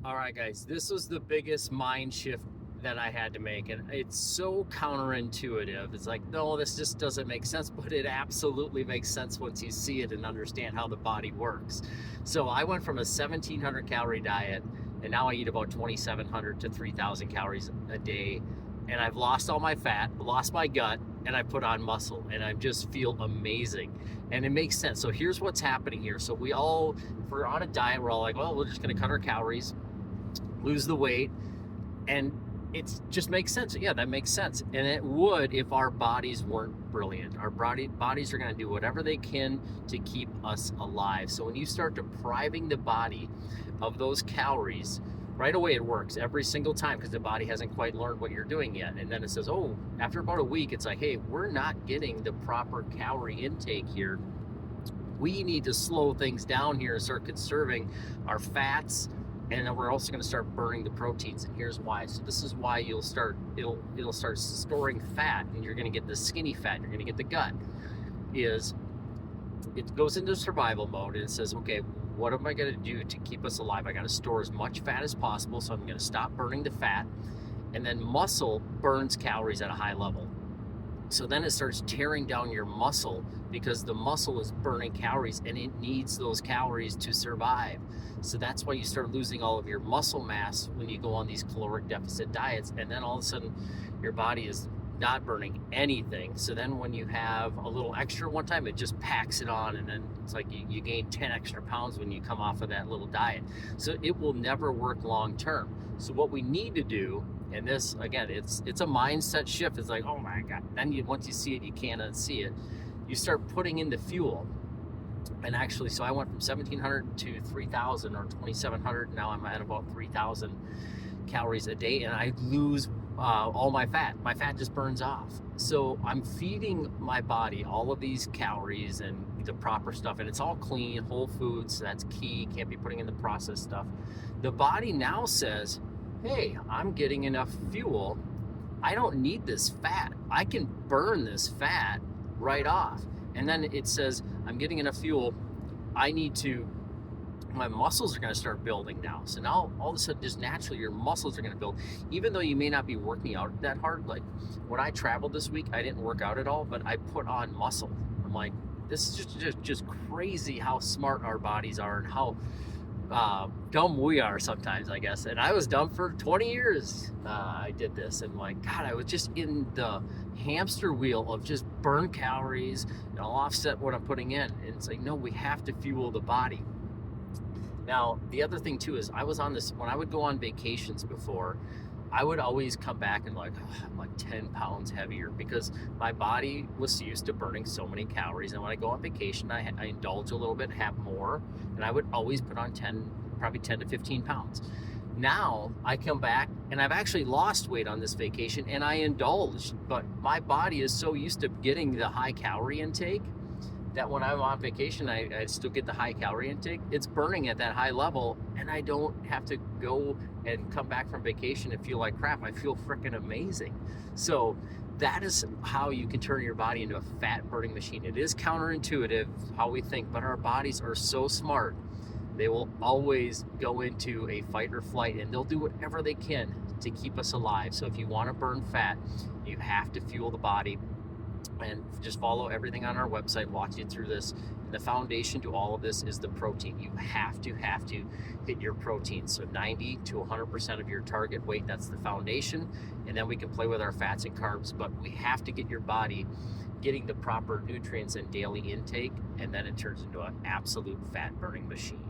All right, guys, this was the biggest mind shift that I had to make. And it's so counterintuitive. It's like, no, this just doesn't make sense. But it absolutely makes sense once you see it and understand how the body works. So I went from a 1,700 calorie diet, and now I eat about 2,700 to 3,000 calories a day. And I've lost all my fat, lost my gut, and I put on muscle, and I just feel amazing. And it makes sense. So here's what's happening here. So if we're on a diet, we're all like, well, we're just going to cut our calories, lose the weight, and it just makes sense. Yeah, that makes sense. And it would if our bodies weren't brilliant. Our bodies are going to do whatever they can to keep us alive. So when you start depriving the body of those calories, right away it works every single time because the body hasn't quite learned what you're doing yet. And then it says, oh, after about a week, it's like, hey, we're not getting the proper calorie intake here. We need to slow things down here and start conserving our fats, and then we're also going to start burning the proteins. And here's why. So this is why it'll start storing fat, and you're going to get the skinny fat, you're going to get the gut. Is it goes into survival mode, and it says, okay, what am I going to do to keep us alive? I got to store as much fat as possible, so I'm going to stop burning the fat. And then muscle burns calories at a high level. So then it starts tearing down your muscle because the muscle is burning calories and it needs those calories to survive. So that's why you start losing all of your muscle mass when you go on these caloric deficit diets. And then all of a sudden your body is not burning anything. So then when you have a little extra one time, it just packs it on. And then it's like you gain 10 extra pounds when you come off of that little diet. So it will never work long term. So what we need to do, and this, again, it's a mindset shift. It's like, oh my God. Then once you see it, you can't unsee it. You start putting in the fuel. And actually, so I went from 1,700 to 3,000 or 2,700. Now I'm at about 3,000 calories a day, and I lose all my fat. My fat just burns off. So I'm feeding my body all of these calories and the proper stuff, and it's all clean, whole foods. So that's key. Can't be putting in the processed stuff. The body now says, hey, I'm getting enough fuel. I don't need this fat. I can burn this fat right off. And then it says, I'm getting enough fuel. My muscles are going to start building now. So now all of a sudden, just naturally, your muscles are going to build. Even though you may not be working out that hard. Like when I traveled this week, I didn't work out at all, but I put on muscle. I'm like, this is just crazy how smart our bodies are and how dumb we are sometimes, I guess. And I was dumb for 20 years. I did this, and like, God, I was just in the hamster wheel of just burn calories, and I'll offset what I'm putting in. And it's like, no, we have to fuel the body. Now, the other thing too is I was on this, when I would go on vacations before, I would always come back and like, oh, I'm like 10 pounds heavier because my body was used to burning so many calories. And when I go on vacation, I indulge a little bit, have more, and I would always put on probably 10 to 15 pounds. Now I come back and I've actually lost weight on this vacation and I indulged, but my body is so used to getting the high calorie intake that when I'm on vacation, I still get the high calorie intake. It's burning at that high level, and I don't have to go and come back from vacation and feel like crap. I feel freaking amazing. So that is how you can turn your body into a fat burning machine. It is counterintuitive how we think, but our bodies are so smart. They will always go into a fight or flight, and they'll do whatever they can to keep us alive. So if you want to burn fat, you have to fuel the body. And just follow everything on our website, walk you through this. The foundation to all of this is the protein. You have to hit your protein. So 90 to 100% of your target weight, that's the foundation. And then we can play with our fats and carbs, but we have to get your body getting the proper nutrients and daily intake, and then it turns into an absolute fat burning machine.